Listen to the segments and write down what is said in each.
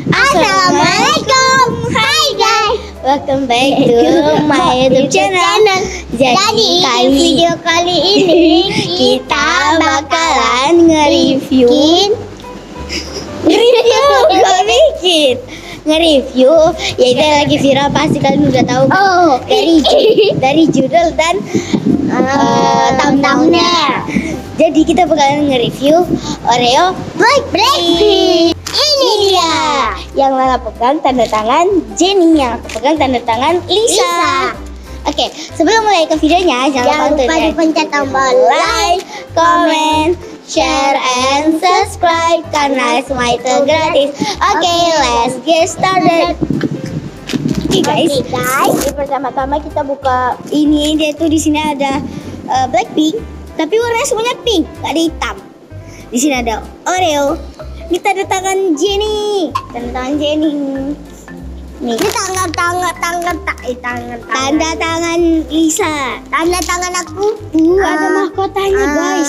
Assalamualaikum. Hai guys. Welcome back to my YouTube channel. Jadi video kali ini kita bakalan nge-review nge-review yaitu yang lagi viral, pasti kalian udah tahu dari judul dan thumbnailnya. Jadi kita bakalan nge-review Oreo Blackpink. Ini dia yang Lala pegang tanda tangan Jennie, yang aku pegang tanda tangan Lisa. Oke, sebelum mulai ke videonya Jangan lupa dipencet tombol like, comment, share, and subscribe karena semua itu gratis. Oke, let's get started. Oke guys, jadi pertama-tama kita buka ini. Dia tuh di sini ada Blackpink, tapi warnanya semuanya pink, gak ada hitam. Di sini ada Oreo. Ini tanda tangan Jennie, tanda tangan Jennie. Nih, ini tanda tangan Lisa, tanda tangan aku. Ada mahkotanya guys,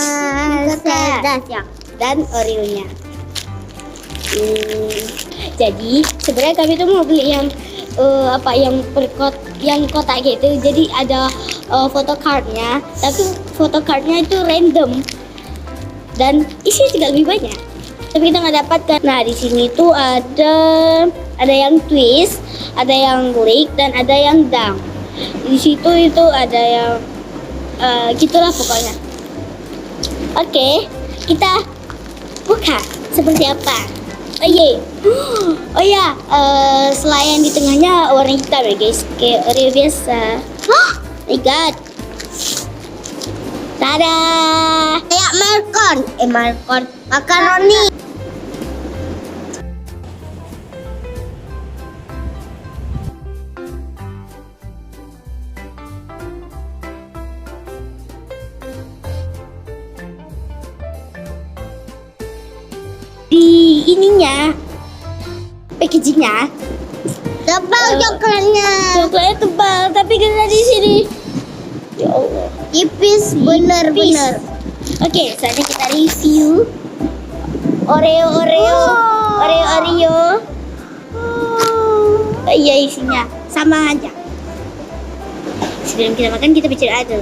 cerdas ya. Dan Oreo-nya. Jadi sebenarnya kami tuh mau beli yang yang kotak gitu. Jadi ada photocardnya, tapi photocardnya itu random dan isinya juga lebih banyak. Tapi kita nggak dapatkan. Nah, di sini tuh ada yang twist, ada yang lick, dan ada yang down. Di situ itu ada yang gitulah pokoknya. Oke, kita buka seperti apa. Oh ya, selain di tengahnya warna hitam ya guys, kayak Oreo biasa. My god. Tada! Kayak makaroni. Di ininya, packagingnya Tebal coklatnya. coklatnya tebal, tapi kena di sini. Ya Allah, Tipis bener-bener. Oke, saatnya kita review Oreo. Iya, isinya sama aja. Sebelum kita makan, kita bicara aja.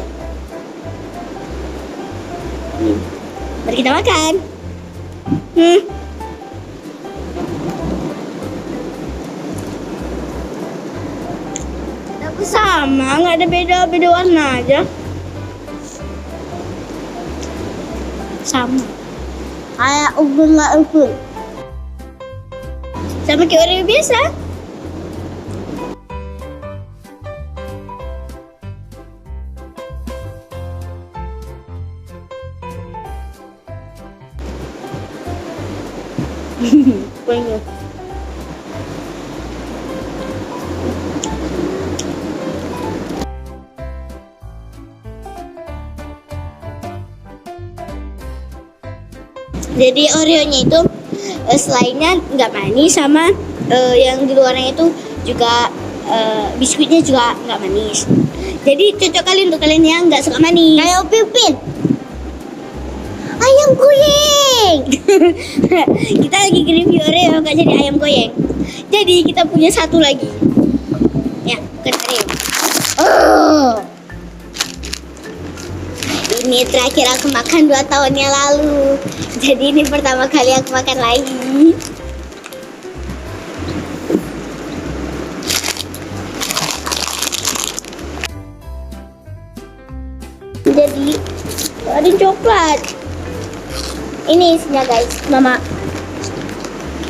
Mari kita makan. Sama, nggak ada beda warna aja. Sama. Kayak ubun nggak ubun. Sama kayak Oreo biasa. Banyak. Jadi Oreo-nya itu selainnya nggak manis, sama yang di luarnya itu juga biskuitnya juga nggak manis. Jadi cocok kali untuk kalian yang nggak suka manis. Kayak Pipin. Ayam goyang. Kita lagi review Oreo, nggak jadi ayam goyang. Jadi kita punya satu lagi. Ya, bukan Oreo. Ini terakhir aku makan 2 tahun yang lalu. Jadi ini pertama kali aku makan lagi. Jadi ada coklat. Ini isinya guys, Mama.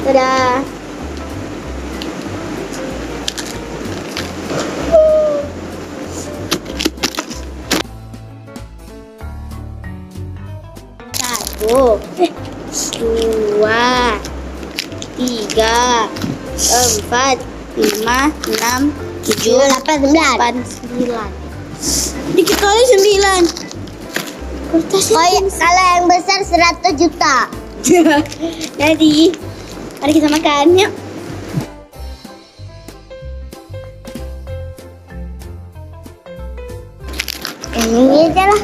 Dadah. Satu, 2, 3, 4, 5, 6, 7, 8, 9. Dikit kali 9. Kertasnya Kalau yang besar 100 juta. Jadi, mari kita makan yuk. Ini aja lah.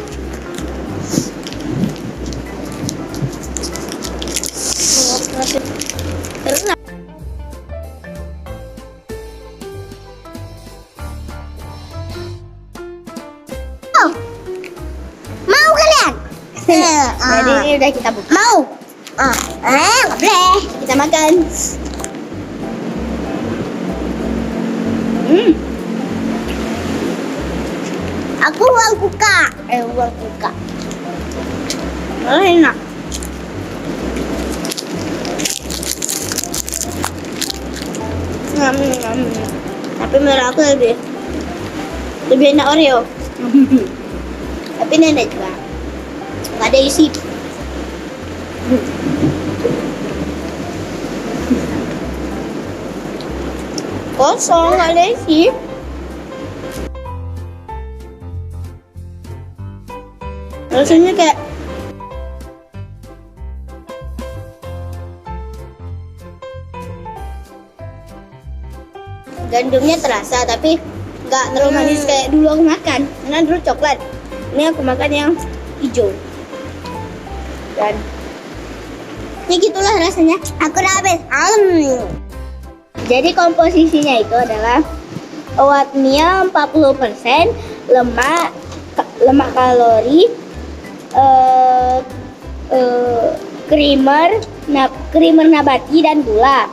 Terus Jadi ini udah kita buka. Mau? Nggak boleh. Kita makan. Aku uang buka. Uang buka. Oh, enak. Tapi menurut aku lebih enak Oreo. Tapi ini enak juga. Nggak ada isi. Kosong, nggak ada isi. Rasanya kayak gandumnya terasa, tapi nggak terlalu manis kayak dulu aku makan. Karena dulu coklat. Ini aku makan yang hijau. Dan ya gitulah rasanya. Aku udah habis. Jadi komposisinya itu adalah oatmeal 40%, lemak kalori, creamer nabati dan gula.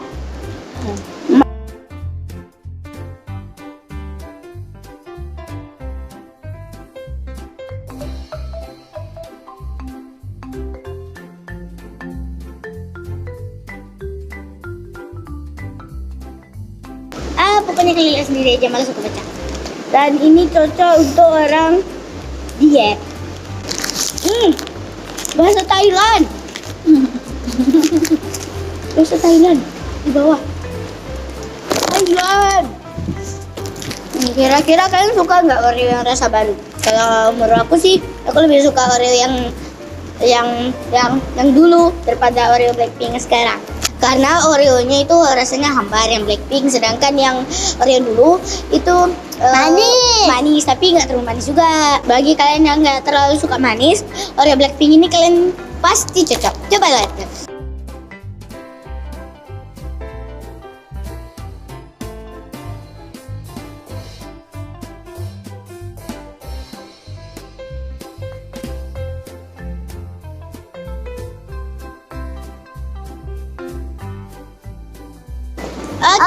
Pokoknya kalian lihat sendiri aja, malas aku baca. Dan ini cocok untuk orang diet. Bahasa Thailand. Bahasa Thailand di bawah. Thailand. Kira-kira kalian suka nggak Oreo yang rasa baru? Kalau menurut aku sih, aku lebih suka Oreo yang dulu daripada Oreo Blackpink sekarang. Karena Oreonya itu rasanya hambar yang Blackpink, sedangkan yang Oreo dulu itu manis, tapi nggak terlalu manis juga. Bagi kalian yang nggak terlalu suka manis, Oreo Blackpink ini kalian pasti cocok. Coba lihat.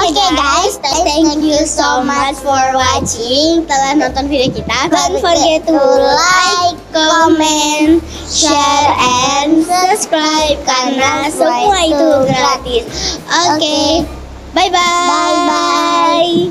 Oke guys, thank you so much for watching. Telah nonton video kita. Don't forget to like, comment, share, and subscribe karena semua itu gratis. Oke, bye bye.